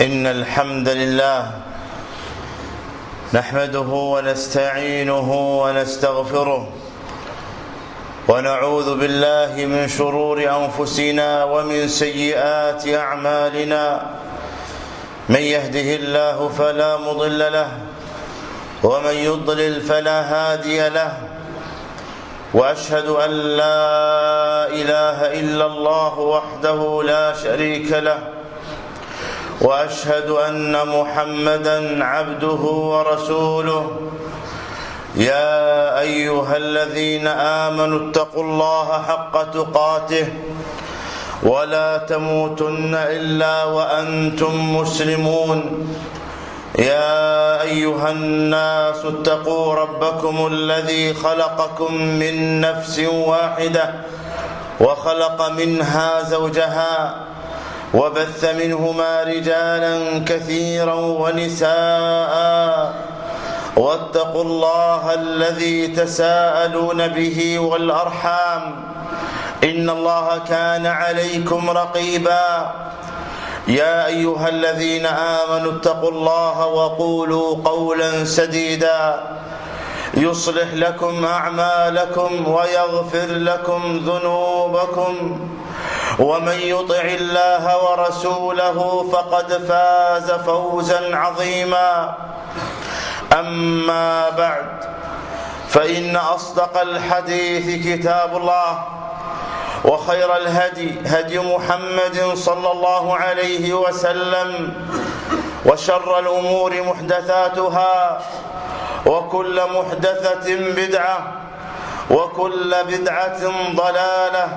إن الحمد لله نحمده ونستعينه ونستغفره ونعوذ بالله من شرور أنفسنا ومن سيئات أعمالنا. من يهده الله فلا مضل له ومن يضلل فلا هادي له، وأشهد أن لا إله إلا الله وحده لا شريك له، وأشهد أن محمدًا عبده ورسوله. يا أيها الذين آمنوا اتقوا الله حق تقاته ولا تموتن إلا وأنتم مسلمون. يا أيها الناس اتقوا ربكم الذي خلقكم من نفس واحدة وخلق منها زوجها وبث منهما رجالا كثيرا ونساء، واتقوا الله الذي تساءلون به والأرحام إن الله كان عليكم رقيبا. يا أيها الذين آمنوا اتقوا الله وقولوا قولا سديدا يصلح لكم أعمالكم ويغفر لكم ذنوبكم، ومن يطع الله ورسوله فقد فاز فوزا عظيما. أما بعد، فإن أصدق الحديث كتاب الله، وخير الهدي هدي محمد صلى الله عليه وسلم، وشر الأمور محدثاتها، وكل محدثة بدعة، وكل بدعة ضلالة،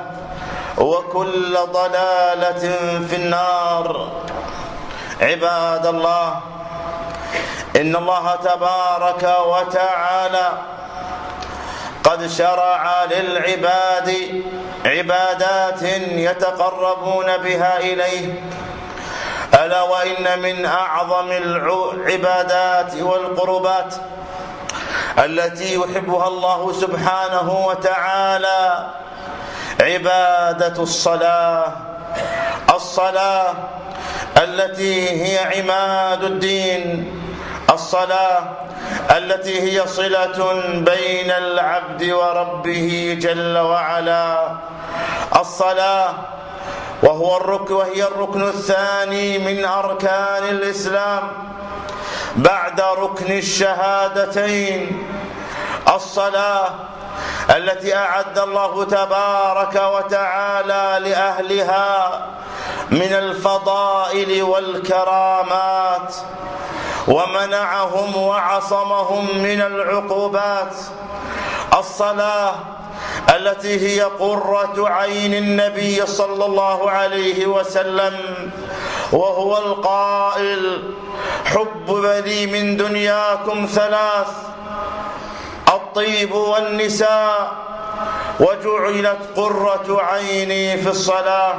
وكل ضلالة في النار. عباد الله، إن الله تبارك وتعالى قد شرع للعباد عبادات يتقربون بها إليه، ألا وإن من أعظم العبادات والقربات التي يحبها الله سبحانه وتعالى عبادة الصلاة التي هي عماد الدين، الصلاة التي هي صلة بين العبد وربه جل وعلا. الصلاة وهي الركن الثاني من أركان الإسلام بعد ركن الشهادتين. الصلاة التي أعد الله تبارك وتعالى لأهلها من الفضائل والكرامات، ومنعهم وعصمهم من العقوبات. الصلاة التي هي قرة عين النبي صلى الله عليه وسلم، وهو القائل: حب لي من دنياكم ثلاث: الطيب والنساء، وجعلت قرة عيني في الصلاة.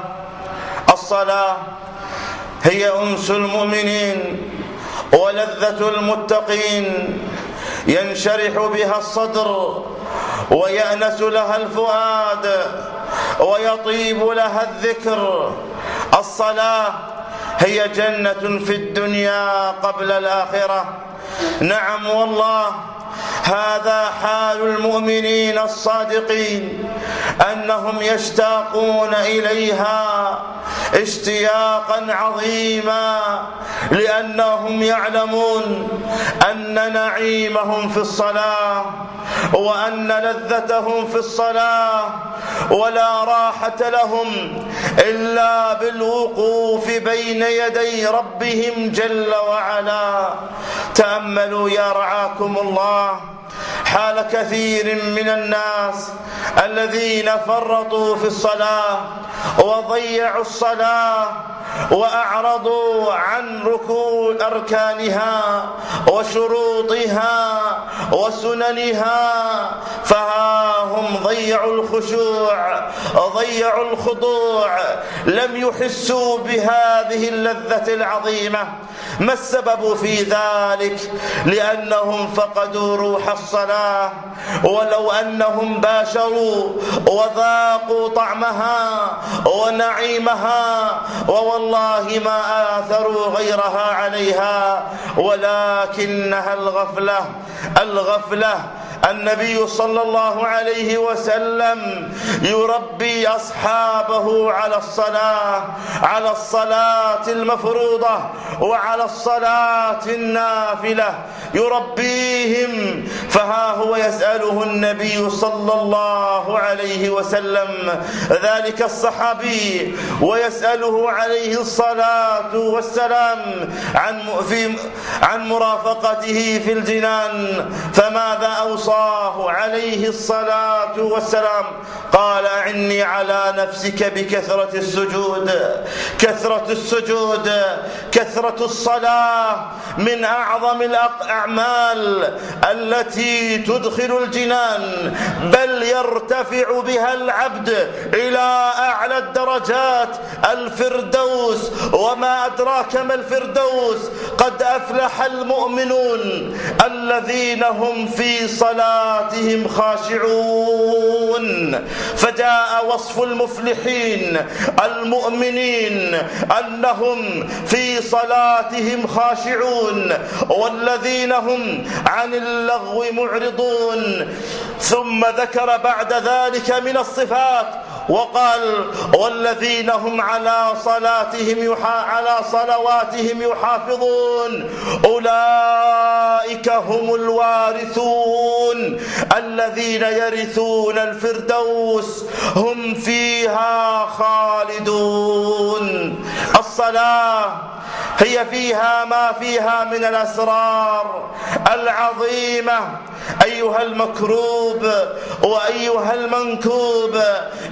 الصلاة هي أنس المؤمنين ولذة المتقين، ينشرح بها الصدر ويأنس لها الفؤاد ويطيب لها الذكر. الصلاة هي جنة في الدنيا قبل الآخرة. نعم والله، هذا حال المؤمنين الصادقين، أنهم يشتاقون إليها اشتياقا عظيما، لأنهم يعلمون أن نعيمهم في الصلاة، وأن لذتهم في الصلاة، ولا راحة لهم إلا بالوقوف بين يدي ربهم جل وعلا. تأملوا يا رعاكم الله حال كثير من الناس الذين فرطوا في الصلاة وضيعوا الصلاة وأعرضوا عن ركوع أركانها وشروطها وسننها، فها هم ضيعوا الخشوع، ضيعوا الخضوع، لم يحسوا بهذه اللذة العظيمة. ما السبب في ذلك؟ لأنهم فقدوا روح الصلاة الصلاة ولو أنهم باشروا وذاقوا طعمها ونعيمها، ووالله ما آثروا غيرها عليها، ولكنها الغفلة. النبي صلى الله عليه وسلم يربي أصحابه على الصلاة المفروضة وعلى الصلاة النافلة، يربيهم. فها هو يسأله النبي صلى الله عليه وسلم ذلك الصحابي، ويسأله عليه الصلاة والسلام عن مرافقته في الجنان، فماذا أوصاه عليه الصلاة والسلام؟ قال: أعني على نفسك بكثرة السجود. كثرة الصلاة من أعظم الأعمال التي تدخل الجنان، بل يرتفع بها العبد إلى أعلى الدرجات، الفردوس. وما أدراك ما الفردوس؟ قد أفلح المؤمنون الذين هم في صلاتهم خاشعون. فجاء وصف المفلحين المؤمنين أنهم في صلاتهم خاشعون، والذين هم عن اللغو معرضون. ثم ذكر بعد ذلك من الصفات وقال: والذين هم على صلواتهم يحافظون، أولئك هم الوارثون الذين يرثون الفردوس هم فيها خالدون. الصلاة هي فيها ما فيها من الأسرار العظيمة. أيها المكروب وأيها المنكوب،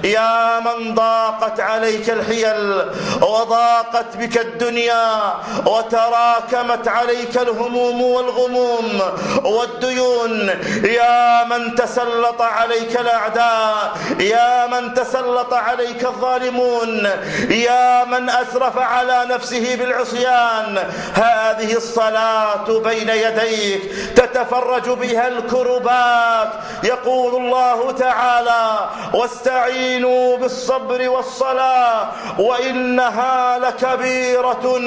يا من ضاقت عليك الحيل وضاقت بك الدنيا وتراكمت عليك الهموم والغموم والديون، يا من تسلط عليك الأعداء، يا من تسلط عليك الظالمون، يا من أسرف على نفسه بالعصيان، هذه الصلاة بين يديك تتفرج بها الكربات. يقول الله تعالى: واستعينوا بالصبر والصلاة وإنها لكبيرة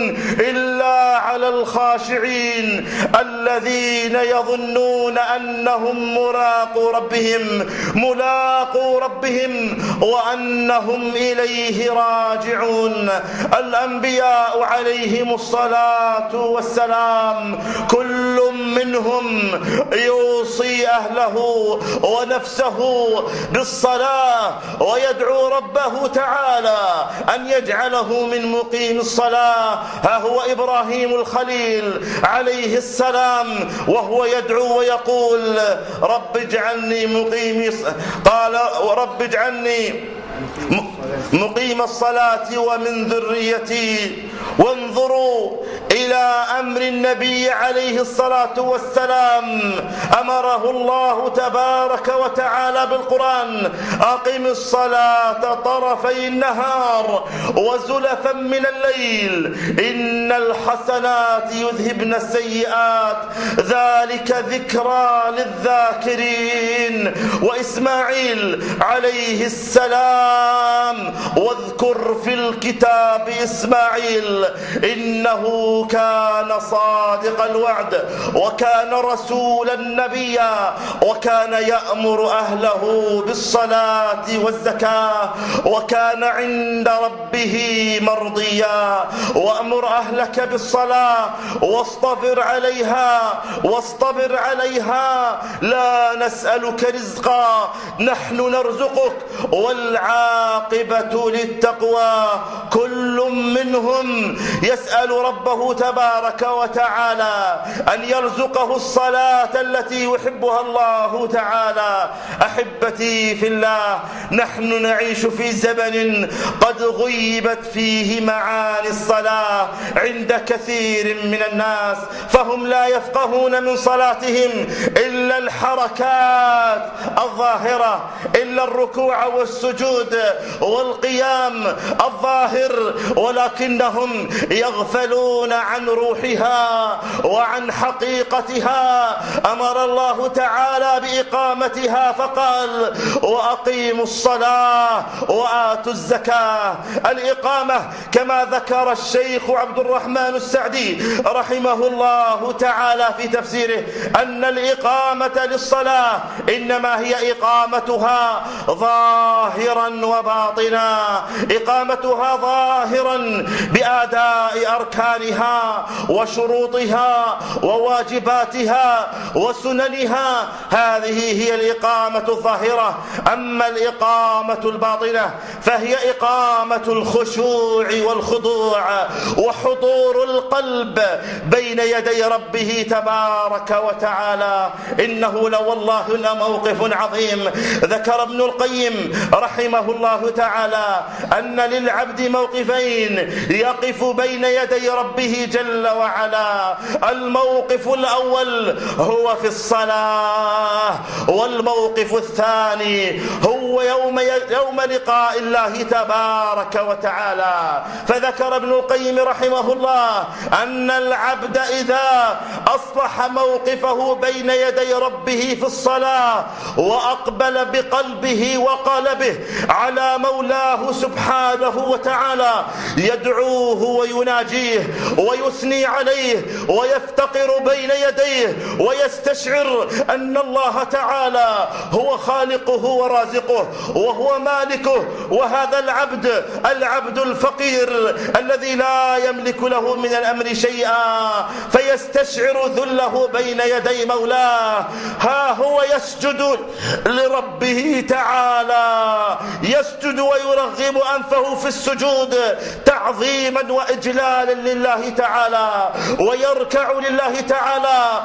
إلا على الخاشعين الذين يظنون أنهم ملاقو ربهم وأنهم إليه راجعون. الأنبياء عليهم الصلاة والسلام كل منهم يوصي أهله ونفسه بالصلاة، ويدعو ربه تعالى أن يجعله من مقيم الصلاة. ها هو إبراهيم الخليل عليه السلام وهو يدعو ويقول: رب اجعلني مقيم الصلاة ومن ذريتي. وانظروا إلى أمر النبي عليه الصلاة والسلام، أمره الله تبارك وتعالى بالقرآن: أقم الصلاة طرفي النهار وزلفا من الليل إن الحسنات يذهبن السيئات ذلك ذكرى للذاكرين. وإسماعيل عليه السلام: واذكر في الكتاب إسماعيل إنه كان صادق الوعد وكان رسولا نبيا وكان يأمر أهله بالصلاة والزكاة وكان عند ربه مرضيا. وأمر أهلك بالصلاة واصطبر عليها لا نسألك رزقا نحن نرزقك والعاقبة للتقوى. كل منهم يسأل ربه تبارك وتعالى أن يرزقه الصلاة التي يحبها الله تعالى. أحبتي في الله، نحن نعيش في زمن قد غيبت فيه معاني الصلاة عند كثير من الناس، فهم لا يفقهون من صلاتهم إلا الحركات الظاهرة، إلا الركوع والسجود والقيام الظاهر، ولكن ولكنهم يغفلون عن روحها وعن حقيقتها. أمر الله تعالى بإقامتها فقال: وأقيموا الصلاة وآتوا الزكاة. الإقامة كما ذكر الشيخ عبد الرحمن السعدي رحمه الله تعالى في تفسيره أن الإقامة للصلاة إنما هي إقامتها ظاهرا وباطنا، إقامتها ظاهرا بأداء أركانها وشروطها وواجباتها وسننها، هذه هي الإقامة الظاهرة. أما الإقامة الباطنة فهي إقامة الخشوع والخضوع وحضور القلب بين يدي ربه تبارك وتعالى. إنه لوالله لموقف عظيم. ذكر ابن القيم رحمه الله تعالى أن للعبد موقفين يقف بين يدي ربه جل وعلا. الموقف الأول هو في الصلاة، والموقف الثاني هو يوم لقاء الله تبارك وتعالى. فذكر ابن القيم رحمه الله أن العبد إذا أصلح موقفه بين يدي ربه في الصلاة وأقبل بقلبه وقلبه على مولاه سبحانه وتعالى يدعوه ويناجيه ويثني عليه ويفتقر بين يديه ويستشعر أن الله تعالى هو خالقه ورازقه وهو مالكه، وهذا العبد الفقير الذي لا يملك له من الأمر شيئا، فيستشعر ذله بين يدي مولاه. ها هو يسجد لربه تعالى، يسجد ويرغب أنفه في السجود تعظيما وإجلالا لله تعالى، ويركع لله تعالى،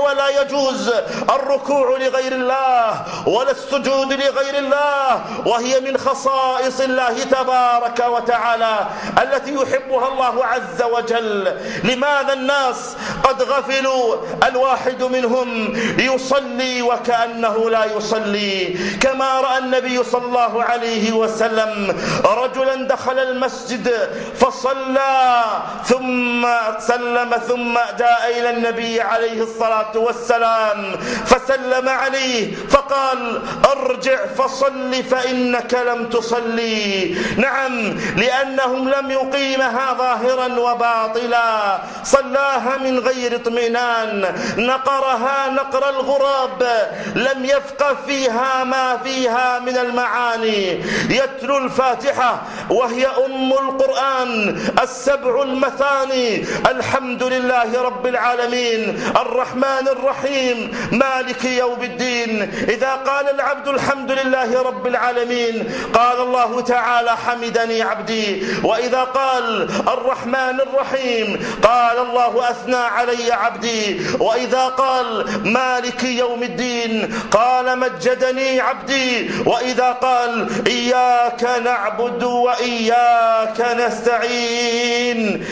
ولا يجوز الركوع لغير الله ولا السجود لغير الله، وهي من خصائص الله تبارك وتعالى التي يحبها الله عز وجل. لماذا الناس قد غفلوا؟ الواحد منهم يصلي وكأنه لا يصلي، كما رأى النبي صلى الله عليه وسلم رجلا دخل المسجد فصلى ثم سلم ثم جاء إلى النبي عليه الصلاة والسلام فسلم عليه فقال: ارجع فصل فإنك لم تصلي. نعم، لأنهم لم يقيمها ظاهرا وباطلا، صلاها من غير اطمئنان، نقرها نقر الغراب، لم يفقه فيها ما فيها من المعاني. يتلو الفاتحة وهي أم القرآن، السبع المثاني، الحمد لله رب العالمين الرحمن الرحيم مالك يوم الدين. إذا قال العبد الحمد لله رب العالمين قال الله تعالى: حمدني عبدي. وإذا قال الرحمن الرحيم قال الله: أثنى علي عبدي. وإذا قال مالك يوم الدين قال: مجدني عبدي. وإذا قال إياك نعبد وإياك نستعين.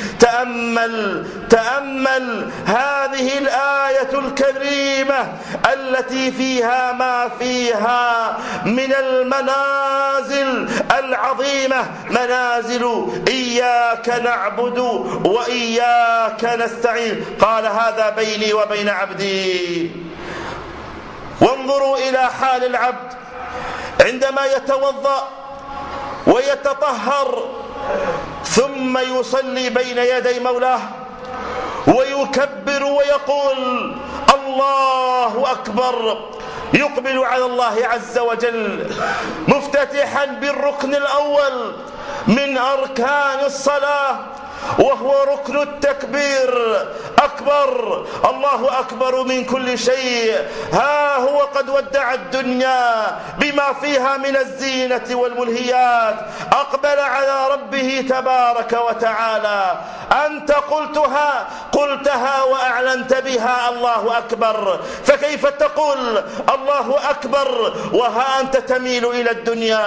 تأمل هذه الآية الكريمة التي فيها ما فيها من المنازل العظيمة، منازل إياك نعبد وإياك نستعين. قال: هذا بيني وبين عبدي. وانظروا إلى حال العبد عندما يتوضأ ويتطهر ثم يصلي بين يدي مولاه ويكبر ويقول: الله أكبر، يقبل على الله عز وجل مفتتحا بالركن الأول من أركان الصلاة، وهو ركن التكبير. أكبر، الله أكبر من كل شيء. ها هو قد ودع الدنيا بما فيها من الزينة والملهيات، أقبل على ربه تبارك وتعالى. أنت قلتها وأعلنت بها الله أكبر، فكيف تقول الله أكبر وها أنت تميل إلى الدنيا،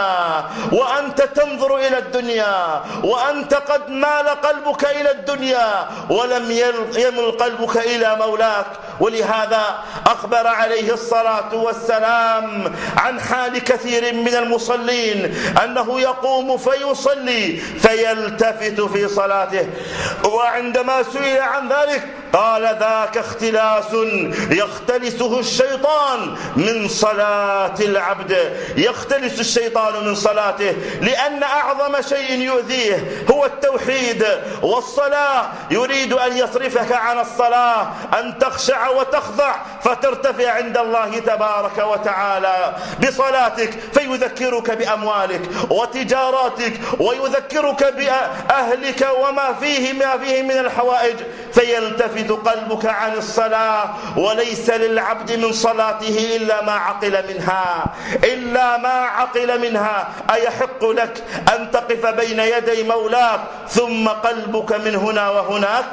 وأنت تنظر إلى الدنيا، وأنت قد مال قلبك قلبك إلى الدنيا ولم يمل قلبك إلى مولاك. ولهذا أخبر عليه الصلاة والسلام عن حال كثير من المصلين أنه يقوم فيصلي فيلتفت في صلاته، وعندما سئل عن ذلك قال ذاك اختلاس يختلسه الشيطان من صلاة العبد. يختلس الشيطان من صلاته لأن أعظم شيء يؤذيه هو التوحيد، والصلاة يريد أن يصرفك عن الصلاة، أن تخشع وتخضع فترتفع عند الله تبارك وتعالى بصلاتك، فيذكرك بأموالك وتجاراتك ويذكرك بأهلك وما فيه من الحوائج، فيلتفت قلبك عن الصلاة. وليس للعبد من صلاته إلا ما عقل منها أيحق لك أن تقف بين يدي مولاك ثم قلبك من هنا وهناك؟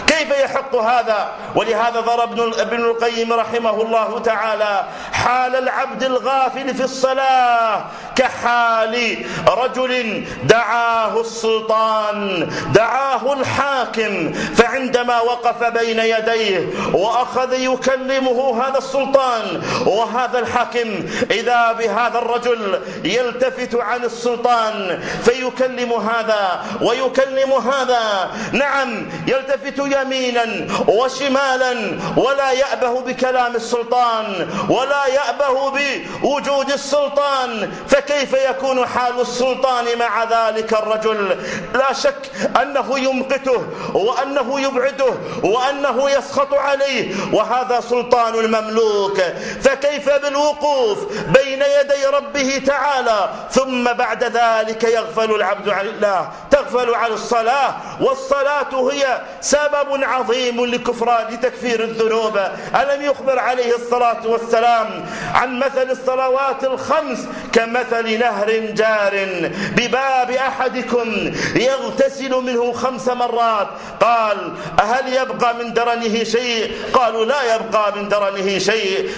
كيف يحق هذا؟ ولهذا ضرب ابن القيم رحمه الله تعالى حال العبد الغافل في الصلاة كحال رجل دعاه السلطان، دعاه الحاكم، فعندما وقف بين يديه وأخذ يكلمه هذا السلطان وهذا الحاكم، إذا بهذا الرجل يلتفت عن السلطان فيكلم هذا ويكلم هذا، نعم يلتفت يمينا وشمالا ولا يأبه بكلام السلطان ولا يأبه بوجود السلطان. فكيف يكون حال السلطان مع ذلك الرجل؟ لا شك أنه يمقته وأنه يبعده وأنه يسخط عليه، وهذا سلطان المملوك. فكيف بالوقوف بين يدي ربه تعالى ثم بعد ذلك يغفل العبد عن الله، تغفل عن الصلاة، والصلاة هي سبب عظيم لتكفير الذنوب. ألم يخبر عليه الصلاة والسلام عن مثل الصلوات الخمس كمثل نهر جار بباب أحدكم يغتسل منه 5 مرات، قال هل يبقى من درنه شيء؟ قالوا لا يبقى من درنه شيء.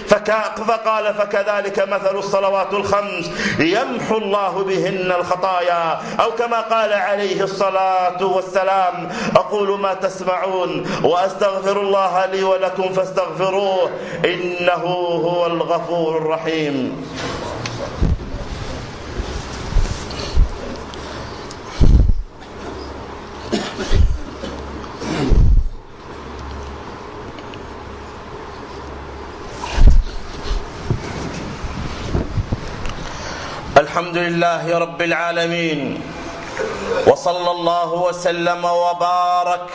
فقال فكذلك مثل الصلوات الخمس يمحو الله بهن الخطايا، أو كما قال عليه الصلاة والسلام. أقول ما تسمعون وأستغفر الله لي ولكم فاستغفروه إنه هو الغفور الرحيم. الحمد لله رب العالمين، وصلى الله وسلم وبارك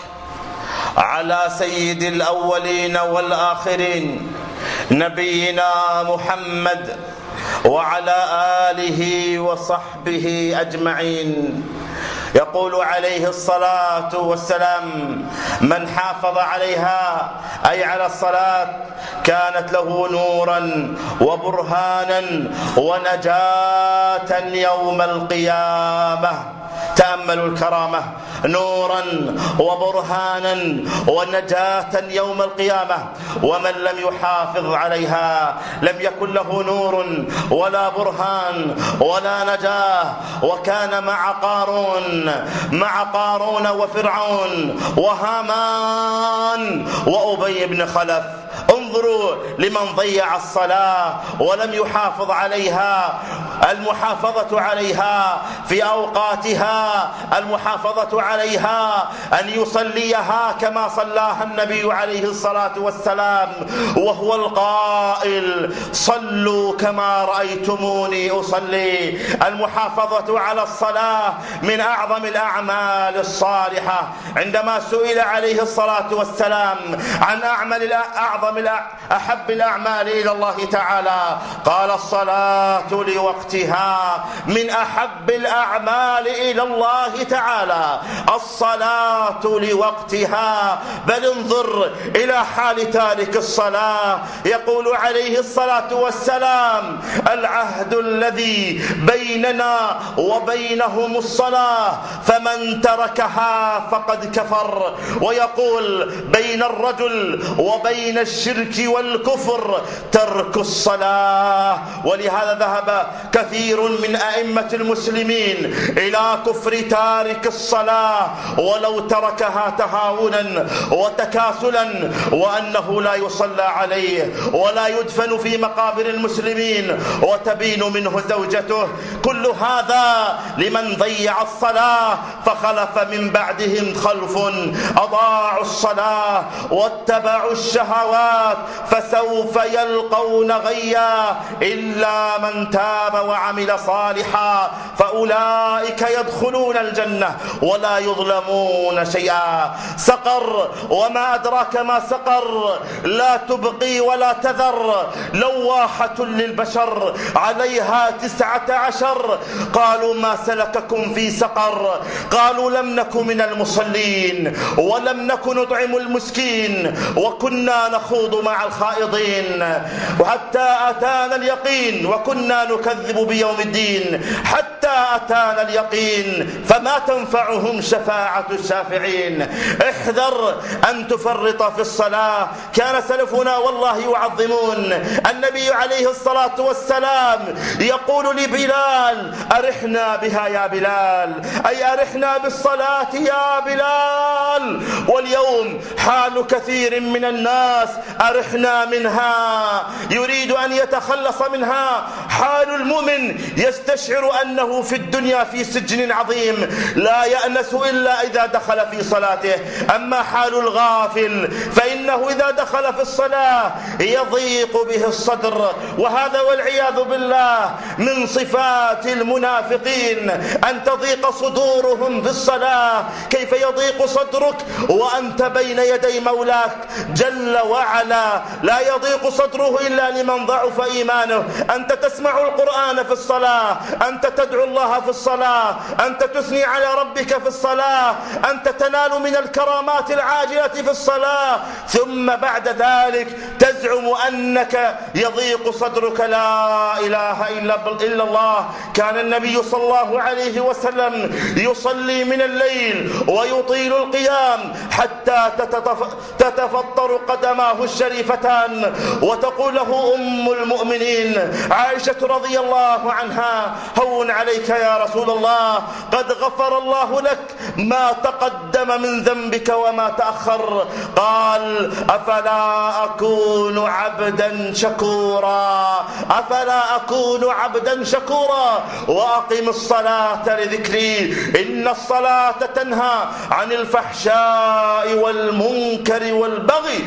على سيد الأولين والآخرين نبينا محمد وعلى آله وصحبه أجمعين. يقول عليه الصلاة والسلام من حافظ عليها أي على الصلاة كانت له نورا وبرهانا ونجاة يوم القيامة. تأملوا الكرامة، نورا وبرهانا ونجاة يوم القيامة. ومن لم يحافظ عليها لم يكن له نور ولا برهان ولا نجاة. وكان مع قارون وفرعون وهامان وأبي بن خلف. انظروا لمن ضيع الصلاة ولم يحافظ عليها. المحافظة عليها في أوقاتها، المحافظة عليها أن يصليها كما صلاها النبي عليه الصلاة والسلام، وهو القائل صلوا كما رأيتموني أصلي. المحافظة على الصلاة من أعظم الأعمال الصالحة. عندما سئل عليه الصلاة والسلام عن أحب الأعمال إلى الله تعالى قال الصلاة لوقتها من أحب الأعمال إلى الله تعالى، الصلاة لوقتها. بل انظر إلى حال تارك الصلاة. يقول عليه الصلاة والسلام العهد الذي بيننا وبينهم الصلاة فمن تركها فقد كفر. ويقول بين الرجل وبين الشرك الشرك والكفر ترك الصلاة. ولهذا ذهب كثير من أئمة المسلمين إلى كفر تارك الصلاة ولو تركها تهاونا وتكاسلا، وأنه لا يصلى عليه ولا يدفن في مقابر المسلمين وتبين منه زوجته. كل هذا لمن ضيع الصلاة. فخلف من بعدهم خلف أضاعوا الصلاة واتبعوا الشهوات فسوف يلقون غيا إلا من تاب وعمل صالحا فأولئك يدخلون الجنة ولا يظلمون شيئا. سقر، وما أدراك ما سقر، لا تبقي ولا تذر، لواحة للبشر، عليها 19. قالوا ما سلككم في سقر؟ قالوا لم نك من المصلين ولم نك نطعم المسكين وكنا نخوض مع الخائضين وحتى أتانا اليقين وكنا نكذب بيوم الدين حتى أتانا اليقين فما تنفعهم شفاعة الشافعين. احذر أن تفرط في الصلاة. كان سلفنا والله يعظمون النبي عليه الصلاة والسلام يقول لبلال: أرحنا بها يا بلال، أي أرحنا بالصلاة يا بلال. واليوم حال كثير من الناس أرحنا منها، يريد أن يتخلص منها. حال المؤمن يستشعر أنه في الدنيا في سجن عظيم لا يأنس إلا إذا دخل في صلاته. أما حال الغافل فإنه إذا دخل في الصلاة يضيق به الصدر، وهذا والعياذ بالله من صفات المنافقين أن تضيق صدورهم في الصلاة. كيف يضيق صدرك وأنت بين يدي مولاك جل وعلا؟ لا يضيق صدره إلا لمن ضعف إيمانه. أنت تسمع القرآن في الصلاة، أنت تدعو الله في الصلاة، أنت تثني على ربك في الصلاة، أنت تنال من الكرامات العاجلة في الصلاة، ثم بعد ذلك تزعم أنك يضيق صدرك. لا إله إلا الله. كان النبي صلى الله عليه وسلم يصلي من الليل ويطيل القيام حتى تتفطر قدماه الشريفتان، وتقول له أم المؤمنين عائشة رضي الله عنها: هون عليك يا رسول الله، قد غفر الله لك ما تقدم من ذنبك وما تأخر. قال: أفلا أكون عبدا شكورا، أفلا أكون عبدا شكورا، وأقم الصلاة لذكري إن الصلاة تنهى عن الفحشاء والمنكر والبغي.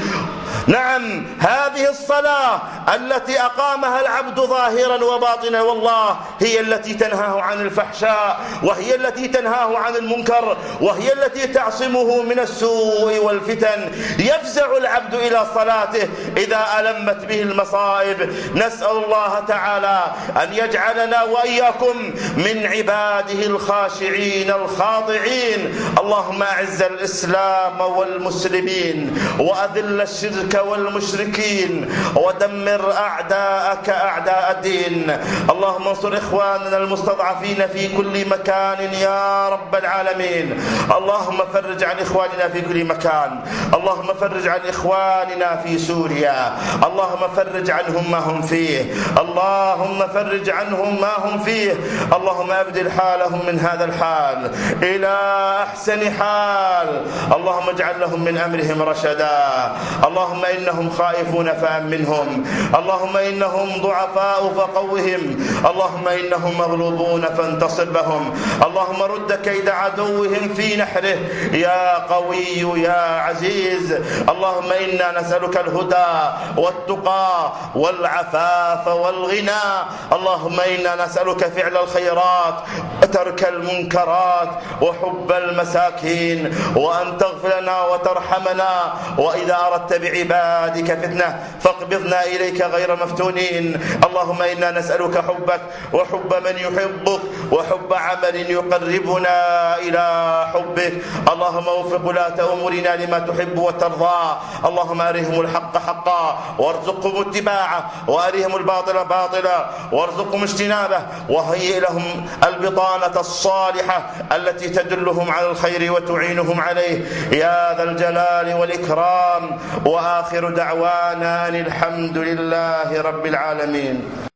نعم، هذه الصلاة التي أقامها العبد ظاهرا وباطنا والله هي التي تنهاه عن الفحشاء، وهي التي تنهاه عن المنكر، وهي التي تعصمه من السوء والفتن. يفزع العبد إلى صلاته إذا ألمت به المصائب. نسأل الله تعالى أن يجعلنا وإياكم من عباده الخاشعين الخاضعين. اللهم أعز الإسلام والمسلمين وأذل الشرك والمشركين ودمر أعداءك أعداء الدين. اللهم انصر إخواننا المستضعفين في كل مكان يا رب العالمين. اللهم فرج عن إخواننا في كل مكان. اللهم فرج عن إخواننا في سوريا. اللهم فرج عنهم ما هم فيه. اللهم فرج عنهم ما هم فيه. اللهم أبدل حالهم من هذا الحال إلى أحسن حال. اللهم اجعل لهم من أمرهم رشدا. اللهم إنهم خائفون فأمنهم. اللهم إنهم ضعفاء فقوهم. اللهم إنهم مغلوبون فانتصر لهم. اللهم رد كيد عدوهم في نحره يا قوي يا عزيز. اللهم إنا نسألك الهدى والتقى والعفاف والغنى. اللهم إنا نسألك فعل الخيرات وترك المنكرات وحب المساكين، وأن تغفر لنا وترحمنا، وإذا أردت بعبادك فتنة فاقبضنا إليك غير مفتونين. اللهم إنا نسألك حبك وحب من يحبك وحب عمل يقربنا إلى حبك. اللهم وفق ولاة أمورنا لما تحب وترضى. اللهم أرهم الحق حقا وارزقهم اتباعه، وأرهم الباطل باطلا وارزقهم اجتنابه، وهيئ لهم البطانة الصالحة التي تدلهم على الخير وتعينهم عليه يا ذا الجلال والإكرام. وآخر دعوانا أن الحمد لله رب العالمين.